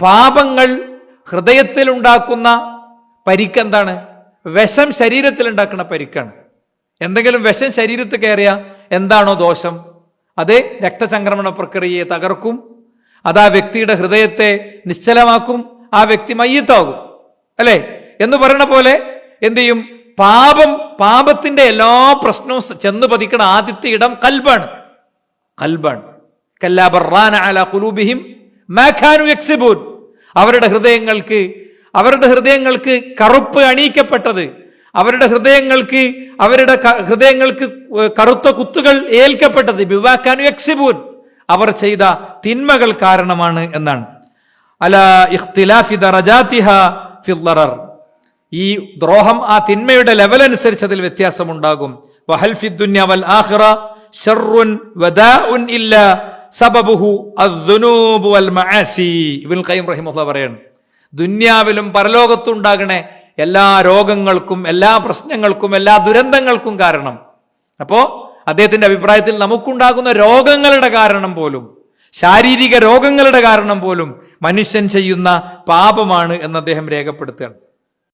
പാപങ്ങൾ ഹൃദയത്തിൽ ഉണ്ടാക്കുന്ന പരിക്കെന്താണ്? വിഷം ശരീരത്തിൽ ഉണ്ടാക്കുന്ന പരിക്കാണ്. എന്തെങ്കിലും വിഷം ശരീരത്തിൽ കയറിയ എന്താണോ ദോഷം, അത് രക്തചംക്രമണ പ്രക്രിയയെ തകർക്കും, അത് ആ വ്യക്തിയുടെ ഹൃദയത്തെ നിശ്ചലമാക്കും, ആ വ്യക്തി മയ്യത്താകും, അല്ലെ എന്ന് പറയുന്ന പോലെ എന്ത് ചെയ്യും? പാപത്തിന്റെ എല്ലാ പ്രശ്നവും ചെന്ന് പതിക്കണ ആദ്യത്തെ ഇടം കൽബാണ്. കല്ലാ ബർറാന അലാ ഖുലൂബിഹിം മാ കാനൂ യക്സിബൂൻ. അവരുടെ ഹൃദയങ്ങൾക്ക് കറുപ്പ് അണിയിക്കപ്പെട്ടത്, അവരുടെ ഹൃദയങ്ങൾക്ക് കറുത്ത കുത്തുകൾ ഏൽക്കപ്പെട്ടത് ബിമാ കാനൂ യക്സിബൂൻ, അവർ ചെയ്ത തിന്മകൾ കാരണമാണ് എന്നാണ്. അലാ ഇഖ്തിലാഫി ദറജാതിഹാ ഫിൽ ദറർ. ഈ ദ്രോഹം ആ തിന്മയുടെ ലെവൽ അനുസരിച്ച് അതിൽ വ്യത്യാസമുണ്ടാകും. വഹൽ ഫിദ് ദുനിയ വൽ ആഖിറ ശർറുൻ വദാഉൻ ഇല്ലാ സബബുഹു അദ്ദുനൂബ് വൽ മആസി. ഇബ്നുൽ ഖയ്യിം റഹിമഹുല്ലാഹ് പറയാണ്, ദുന്യാവിലും പരലോകത്തും ഉണ്ടാകണേ എല്ലാ രോഗങ്ങൾക്കും, എല്ലാ പ്രശ്നങ്ങൾക്കും, എല്ലാ ദുരന്തങ്ങൾക്കും കാരണം, അപ്പോ അദ്ദേഹത്തിന്റെ അഭിപ്രായത്തിൽ നമുക്കുണ്ടാകുന്ന രോഗങ്ങളുടെ കാരണം പോലും, ശാരീരിക രോഗങ്ങളുടെ കാരണം പോലും മനുഷ്യൻ ചെയ്യുന്ന പാപമാണ് എന്ന് അദ്ദേഹം രേഖപ്പെടുത്തുകയാണ്.